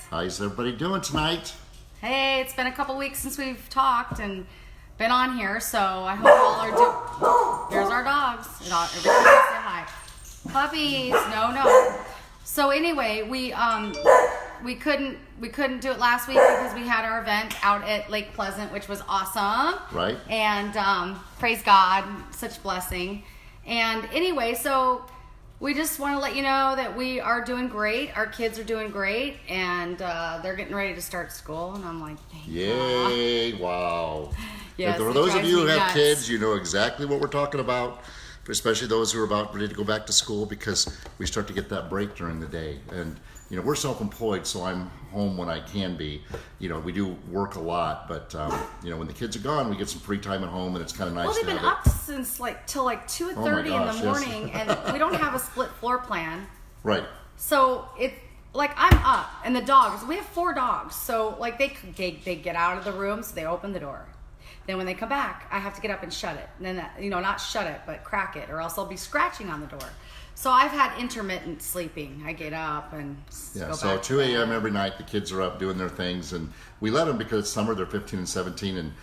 How's everybody doing tonight? Hey, it's been a couple weeks since we've talked and been on here, so I hope all are doing. Here's our dogs. Everybody say hi. Puppies. No. So anyway, we couldn't do it last week because we had our event out at Lake Pleasant, which was awesome. Right. And praise God, such blessing. And anyway, so we just want to let you know that we are doing great. Our kids are doing great, and they're getting ready to start school. And I'm like, thank yay! God. Wow. Yes, for those of you who have nuts. kids, you know exactly what we're talking about. Especially those who are about ready to go back to school, because we start to get that break during the day. And we're self-employed, so I'm home when I can be. We do work a lot, but when the kids are gone, we get some free time at home, and it's kind of nice. Well, they've been up since till 2:30 in the morning, yes. And we don't have a split floor plan. Right. So it's like I'm up, and the dogs. We have 4 dogs, so like they get out of the room, so they open the door. Then when they come back, I have to get up and shut it. And then not shut it, but crack it, or else I'll be scratching on the door. So I've had intermittent sleeping. I get up and go so back 2 a.m. every night, the kids are up doing their things, and we let them because it's summer. They're 15 and 17, and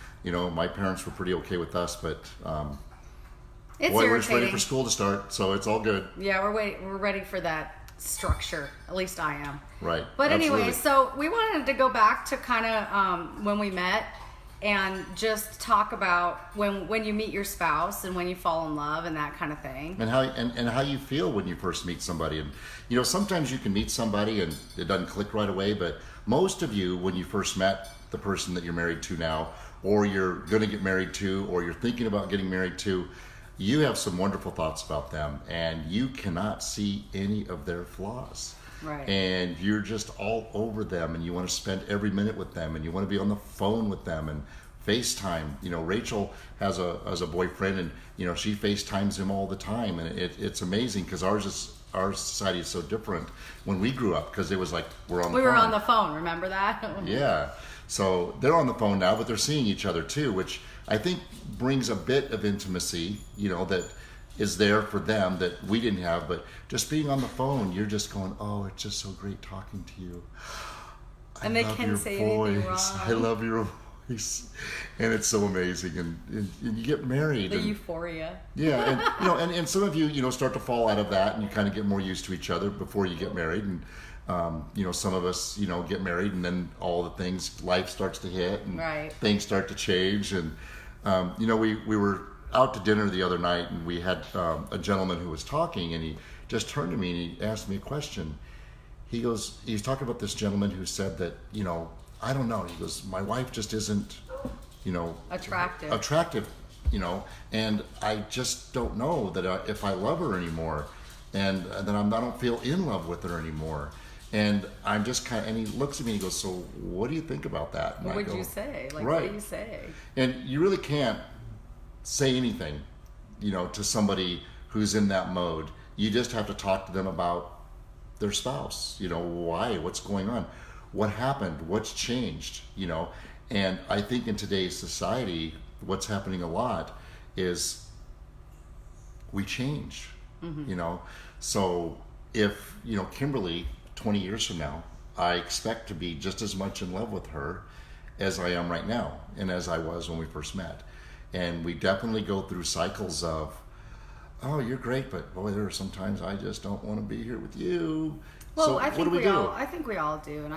my parents were pretty okay with us, but we're just ready for school to start, so it's all good. Yeah, we're ready for that structure. At least I am. Right. But Absolutely. anyway, so we wanted to go back to kind of when we met. And just talk about when you meet your spouse and when you fall in love and that kind of thing. And how you feel when you first meet somebody. And sometimes you can meet somebody and it doesn't click right away, but most of you, when you first met the person that you're married to now, or you're going to get married to, or you're thinking about getting married to, you have some wonderful thoughts about them, and you cannot see any of their flaws. Right. And you're just all over them, and you want to spend every minute with them, and you want to be on the phone with them and FaceTime. Rachel has a boyfriend, and she FaceTimes him all the time, and it's amazing because our society is so different. When we grew up, because it was like we were on the phone. Remember that? Yeah. So they're on the phone now, but they're seeing each other too, which I think brings a bit of intimacy. That is there for them that we didn't have. But just being on the phone, you're just going, oh, it's just so great talking to you. And they can't say anything wrong. I love your voice. And it's so amazing. And you get married. The euphoria. Yeah. And some of you, start to fall out of that, and you kind of get more used to each other before you get married. And, some of us, get married, and then all the things, life starts to hit, and right. Things start to change. And, we were out to dinner the other night, and we had a gentleman who was talking, and he just turned to me and he asked me a question. He was talking about this gentleman who said that, I don't know. He goes, my wife just isn't, attractive, and I just don't know that if I love her anymore, and then I don't feel in love with her anymore. And I'm just and he looks at me and he goes, so what do you think about that? And what would you say? Right. What do you say? And you really can't say anything, to somebody who's in that mode. You just have to talk to them about their spouse. Why? What's going on? What happened? What's changed? And I think in today's society, what's happening a lot is we change. Mm-hmm. So if Kimberly, 20 years from now, I expect to be just as much in love with her as I am right now, and as I was when we first met. And we definitely go through cycles of, oh, you're great, but boy, there are some times I just don't want to be here with you. Well, so I think I think we all do, and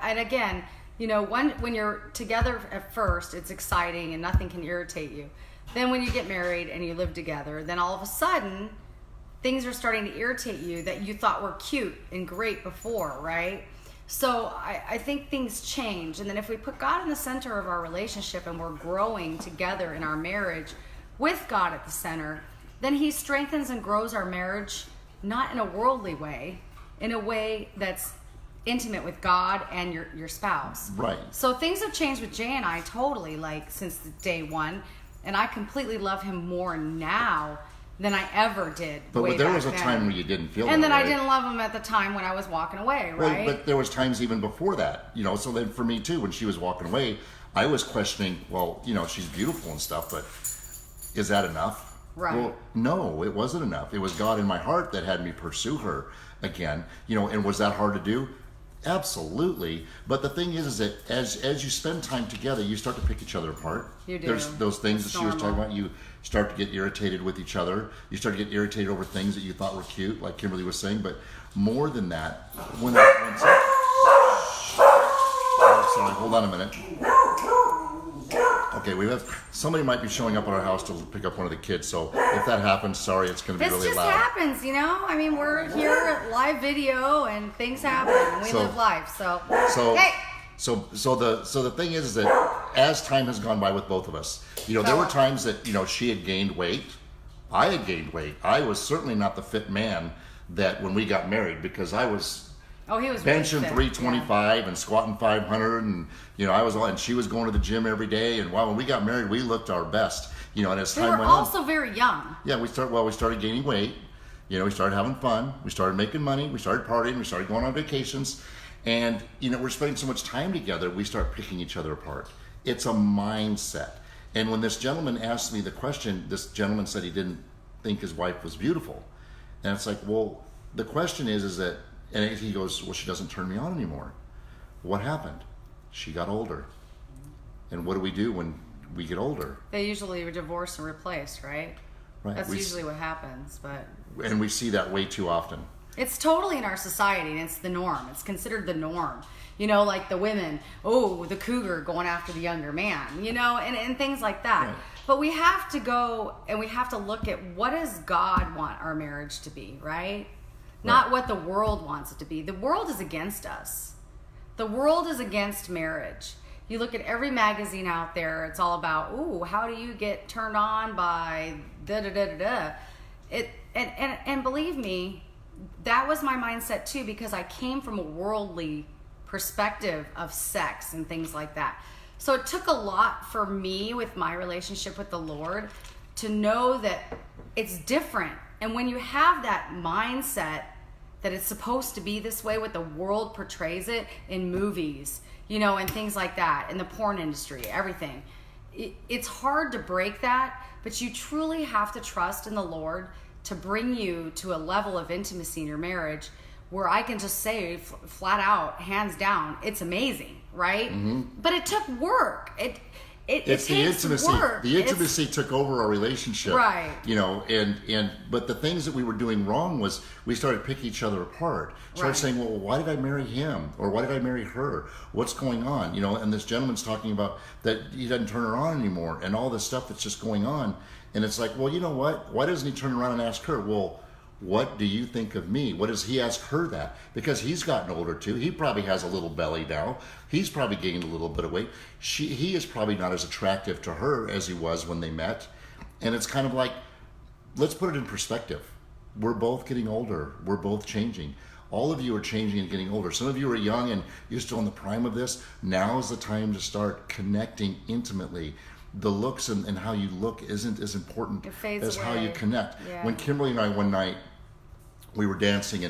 and again, when you're together at first, it's exciting and nothing can irritate you. Then when you get married and you live together, then all of a sudden, things are starting to irritate you that you thought were cute and great before, right? So I think things change. And then if we put God in the center of our relationship and we're growing together in our marriage with God at the center, then He strengthens and grows our marriage, not in a worldly way, in a way that's intimate with God and your spouse. Right. So things have changed with Jay and I totally, since day one. And I completely love him more now than I ever did. But there was a time where you didn't feel that. And then way. I didn't love him at the time when I was walking away, right? Well, but there was times even before that, so then for me too, when she was walking away, I was questioning, well, she's beautiful and stuff, but is that enough? Right. Well, no, it wasn't enough. It was God in my heart that had me pursue her again, and was that hard to do? Absolutely. But the thing is that as you spend time together, you start to pick each other apart. You do. There's those things It's that she was talking normal. about. You start to get irritated with each other. You start to get irritated over things that you thought were cute, like Kimberly was saying. But more than that, oh, sorry, hold on a minute. Okay, we have somebody might be showing up at our house to pick up one of the kids. So if that happens, sorry, it's going to be This really just loud. happens, you know? I mean, we're here at live video and things happen. And we live life, so. Hey! So the thing is that as time has gone by with both of us, there were times that, she had gained weight. I had gained weight. I was certainly not the fit man that when we got married, because I was He was benching really fit, 325 and squatting 500, and I was all, and she was going to the gym every day. And when we got married, we looked our best. And as We time were went on, also very young. yeah, we started gaining weight. We started having fun. We started making money. We started partying. We started going on vacations. And, we're spending so much time together, we start picking each other apart. It's a mindset. And when this gentleman asked me the question, this gentleman said he didn't think his wife was beautiful. And it's like, well, the question is that, and he goes, well, she doesn't turn me on anymore. What happened? She got older. And what do we do when we get older? They usually are divorced and replaced, right? Right. That's usually what happens, but... And we see that way too often. It's totally in our society, and it's the norm. It's considered the norm. Like the women, the cougar going after the younger man, and things like that. Right. But we have to go and we have to look at what does God want our marriage to be, right? Not what the world wants it to be. The world is against us. The world is against marriage. You look at every magazine out there, it's all about, how do you get turned on by da-da-da-da-da. And believe me, that was my mindset too, because I came from a worldly perspective of sex and things like that. So it took a lot for me with my relationship with the Lord to know that it's different. And when you have that mindset that it's supposed to be this way, what the world portrays it in movies, and things like that, in the porn industry, everything, it's hard to break that, but you truly have to trust in the Lord to bring you to a level of intimacy in your marriage where I can just say flat out, hands down, it's amazing, right? Mm-hmm. But it took work. It's the intimacy. Work. The intimacy took over our relationship, right? But the things that we were doing wrong was we started picking each other apart. Started saying, well, why did I marry him, or why did I marry her? What's going on? And this gentleman's talking about that he doesn't turn her on anymore, and all this stuff that's just going on. And it's like, well, you know what? Why doesn't he turn around and ask her? Well, what do you think of me? What does he ask her that? Because he's gotten older too. He probably has a little belly now. He's probably gained a little bit of weight. He is probably not as attractive to her as he was when they met. And it's kind of like, let's put it in perspective. We're both getting older. We're both changing. All of you are changing and getting older. Some of you are young and you're still in the prime of this. Now is the time to start connecting intimately. The looks and how you look isn't as important as how you connect. Yeah. When Kimberly and I one night, we were dancing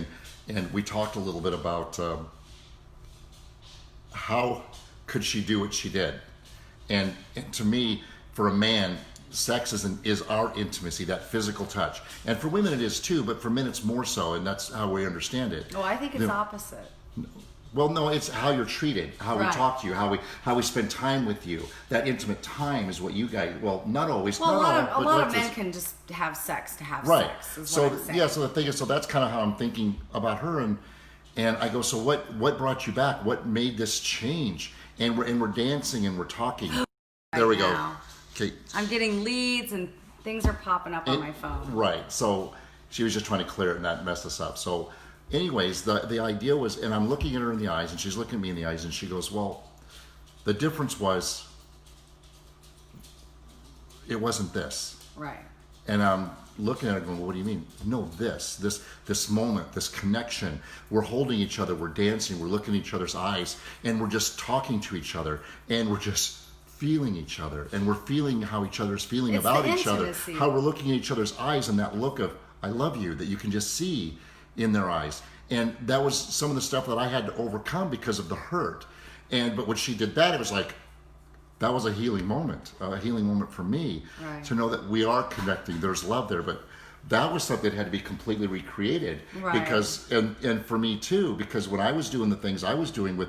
and we talked a little bit about how could she do what she did. And to me, for a man, sex is our intimacy, that physical touch. And for women it is too, but for men it's more so, and that's how we understand it. Oh, I think it's opposite. Well, no, it's how you're treated, how we talk to you, how we spend time with you. That intimate time is what you guys. Well, not always. Well, not a lot of men can just have sex to have sex. Is So what I'm saying. So the thing is, so that's kind of how I'm thinking about her, and I go, so what brought you back? What made this change? And we're dancing and we're talking. There we go. Now. Okay. I'm getting leads and things are popping up on my phone. Right. So she was just trying to clear it and that messed us up. So. Anyways, the idea was, and I'm looking at her in the eyes, and she's looking at me in the eyes, and she goes, well, the difference was, it wasn't this. Right. And I'm looking at her going, well, what do you mean? No, this moment, this connection. We're holding each other, we're dancing, we're looking at each other's eyes, and we're just talking to each other, and we're just feeling each other, and we're feeling how each other's feeling It's about the each other, intimacy. how we're looking at each other's eyes, and that look of, I love you, that you can just see in their eyes. And that was some of the stuff that I had to overcome because of the hurt. But when she did that, it was like, that was a healing moment for me, right. to know that we are connecting. There's love there. But that was something that had to be completely recreated. Right. Because and for me too, because when I was doing the things I was doing with,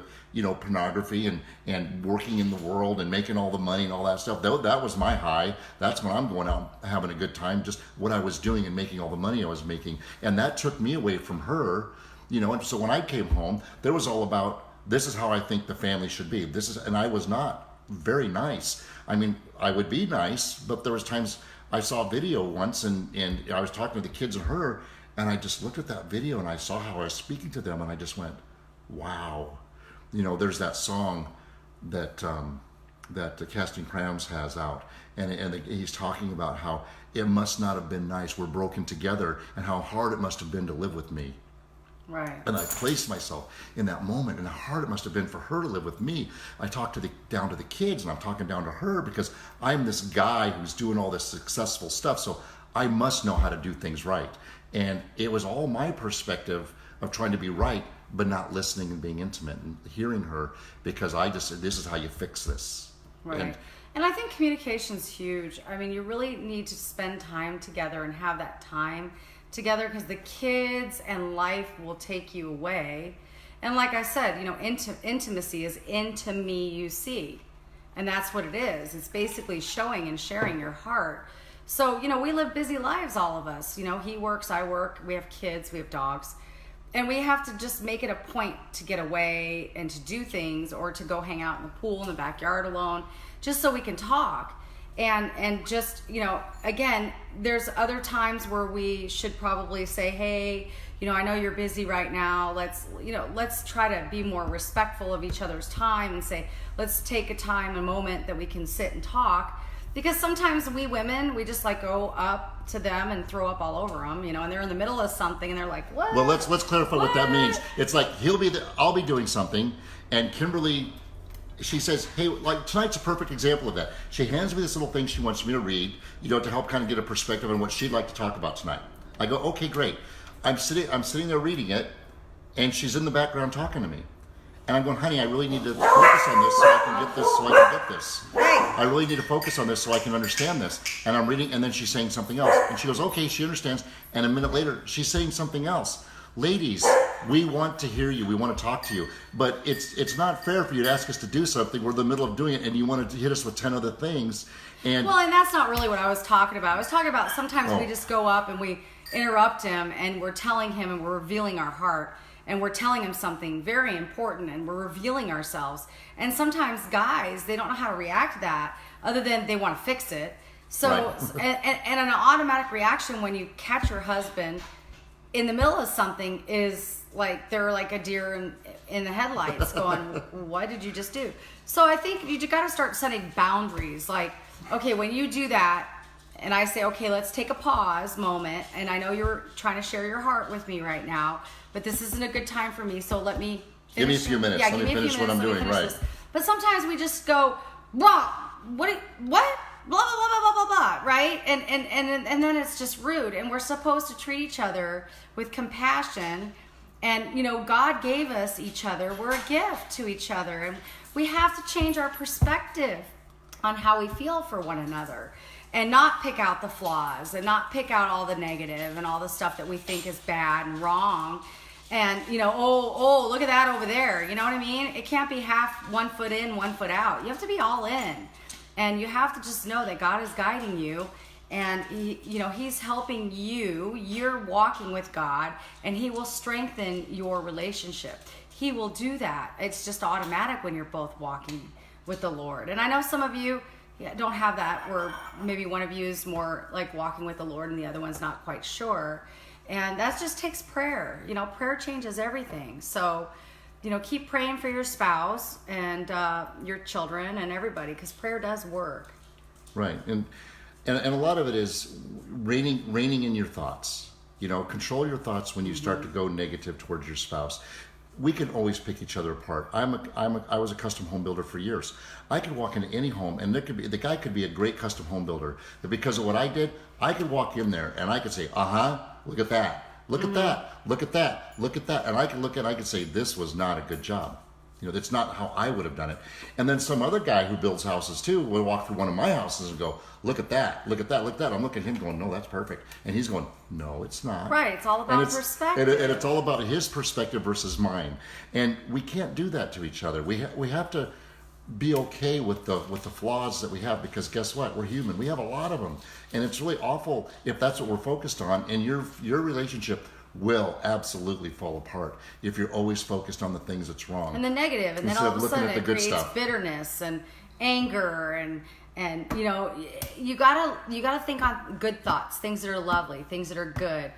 pornography and working in the world and making all the money and all that stuff, that was my high. That's when I'm going out having a good time, just what I was doing and making all the money I was making. And that took me away from her, and so when I came home, there was all about, this is how I think the family should be. And I was not very nice. I mean, I would be nice, but there was times I saw a video once and I was talking to the kids and her, and I just looked at that video and I saw how I was speaking to them, and I just went, wow. There's that song that Casting Crowns has out, and he's talking about how it must not have been nice. We're broken together, and how hard it must have been to live with me. Right. And I placed myself in that moment, and how hard it must have been for her to live with me. I talked down to the kids, and I'm talking down to her because I'm this guy who's doing all this successful stuff, so I must know how to do things right. And it was all my perspective of trying to be right, but not listening and being intimate and hearing her, because I just said, this is how you fix this. Right. And I think communication's huge. I mean, you really need to spend time together and have that time together, because the kids and life will take you away. And like I said, intimacy is into me you see. And that's what it is. It's basically showing and sharing your heart. So, we live busy lives, all of us. He works, I work, we have kids, we have dogs. And we have to just make it a point to get away and to do things, or to go hang out in the pool in the backyard alone, just so we can talk. And just, again, there's other times where we should probably say, hey, I know you're busy right now. Let's try to be more respectful of each other's time and say, let's take a moment that we can sit and talk. Because sometimes we women, we just go up to them and throw up all over them, and they're in the middle of something and they're like, what? Well, let's clarify what that means. It's like I'll be doing something, and Kimberly, she says, hey, like tonight's a perfect example of that. She hands me this little thing she wants me to read, to help kind of get a perspective on what she'd like to talk about tonight. I go, okay, great. I'm sitting there reading it, and she's in the background talking to me. And I'm going, honey, I really need to focus on this so I can get this. I really need to focus on this so I can understand this. And I'm reading, and then she's saying something else. And she goes, okay, she understands. And a minute later, she's saying something else. Ladies, we want to hear you. We want to talk to you. But it's not fair for you to ask us to do something. We're in the middle of doing it, and you want to hit us with 10 other things. And that's not really what I was talking about. I was talking about sometimes we just go up and we interrupt him, and we're telling him, and we're revealing our heart. And we're telling him something very important, and we're revealing ourselves. And sometimes guys, they don't know how to react to that, other than they want to fix it. So, right. and an automatic reaction when you catch your husband in the middle of something is like they're like a deer in the headlights going, what did you just do? So I think you got to start setting boundaries. Like, okay, when you do that, and I say, okay, let's take a pause moment, and I know you're trying to share your heart with me right now, but this isn't a good time for me, so let me finish. Give me a few minutes. Yeah, let me finish what I'm doing, right. This. But sometimes we just go, what? Blah, blah, blah, blah, blah, blah, right? And then it's just rude, and we're supposed to treat each other with compassion, and, God gave us each other. We're a gift to each other, and we have to change our perspective on how we feel for one another. And not pick out the flaws, and not pick out all the negative and all the stuff that we think is bad and wrong. And, look at that over there. You know what I mean? It can't be half, 1 foot in, 1 foot out. You have to be all in. And you have to just know that God is guiding you, and He's helping you. You're walking with God, and He will strengthen your relationship. He will do that. It's just automatic when you're both walking with the Lord. And I know some of you don't have that, where maybe one of you is more like walking with the Lord and the other one's not quite sure. And that just takes prayer. Prayer changes everything. So, keep praying for your spouse and your children and everybody, because prayer does work. Right. And a lot of it is reining in your thoughts. Control your thoughts when you start to go negative towards your spouse. We can always pick each other apart. I was a custom home builder for years. I could walk into any home, and the guy could be a great custom home builder, but because of what I did, I could walk in there and I could say, look at that, look at that, look at that, look at that, and I could say, this was not a good job. That's not how I would have done it. And then some other guy who builds houses too will walk through one of my houses and go, look at that, look at that, look at that. I'm looking at him going, no, that's perfect. And he's going, no, it's not. Right. It's all about perspective. And it's all about his perspective versus mine. And we can't do that to each other. We have to be okay with the flaws that we have, because guess what? We're human. We have a lot of them. And it's really awful if that's what we're focused on. And your relationship will absolutely fall apart if you're always focused on the things that's wrong and the negative, and then instead all of a sudden it creates stuff. bitterness and anger, and you gotta think on good thoughts, things that are lovely, things that are good,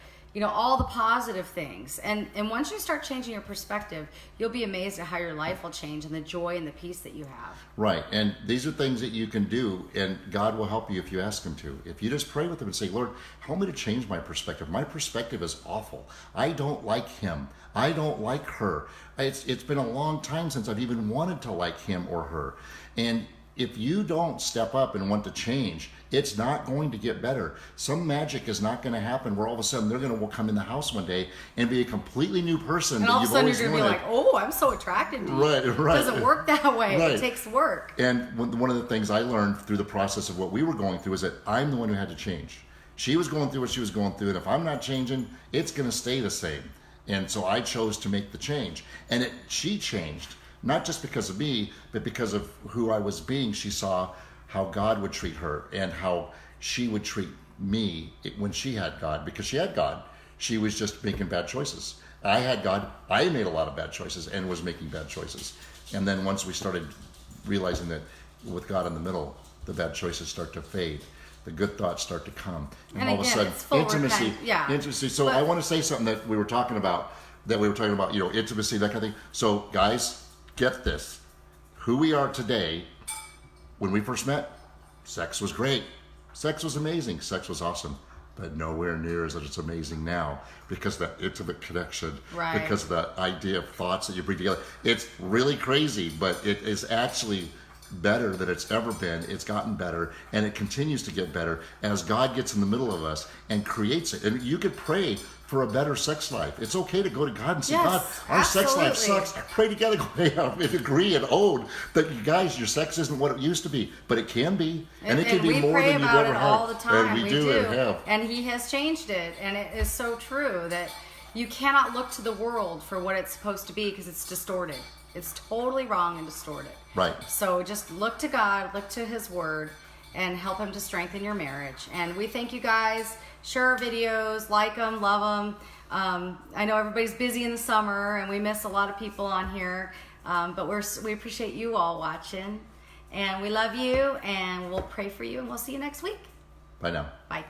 all the positive things, and once you start changing your perspective, you'll be amazed at how your life will change and the joy and the peace that you have. Right. And these are things that you can do, and God will help you if you ask him to. If you just pray with him and say, Lord, help me to change my perspective. My perspective is awful. I don't like him. I don't like her. It's been a long time since I've even wanted to like him or her. And if you don't step up and want to change, it's not going to get better. Some magic is not going to happen where all of a sudden they're going to come in the house one day and be a completely new person. And that all of a you've sudden always you're going to be wanted. like, oh, I'm so attracted to you. Right. It doesn't work that way. Right. It takes work. And one of the things I learned through the process of what we were going through is that I'm the one who had to change. She was going through what she was going through, and if I'm not changing, it's going to stay the same. And so I chose to make the change. And she changed, not just because of me, but because of who I was being. She saw how God would treat her and how she would treat me when she had God. Because she had God, she was just making bad choices. I had God, I made a lot of bad choices and was making bad choices. And then once we started realizing that with God in the middle, the bad choices start to fade. The good thoughts start to come. And all again, of a sudden, it's full intimacy. Intimacy. So But I want to say something that we were talking about, intimacy, that kind of thing. So guys, get this. Who we are today, when we first met, sex was great. Sex was amazing. Sex was awesome. But nowhere near as it's amazing now, because that intimate connection, right. because of the idea of thoughts that you bring together. It's really crazy, but it is actually better than it's ever been. It's gotten better, and it continues to get better as God gets in the middle of us and creates it. And you could pray for a better sex life. It's okay to go to God and say, yes, God, our sex life absolutely. sucks. Pray together, and agree and own that, you guys, your sex isn't what it used to be, but it can be, and it can be more than you've ever had. All the time. And we do and have. And he has changed it, and it is so true that you cannot look to the world for what it's supposed to be, because it's distorted. It's totally wrong and distorted. Right. So just look to God, look to his word, and help him to strengthen your marriage. And we thank you guys. Share our videos, like them, love them. I know everybody's busy in the summer, and we miss a lot of people on here, but we appreciate you all watching, and we love you, and we'll pray for you, and we'll see you next week. Bye now. Bye.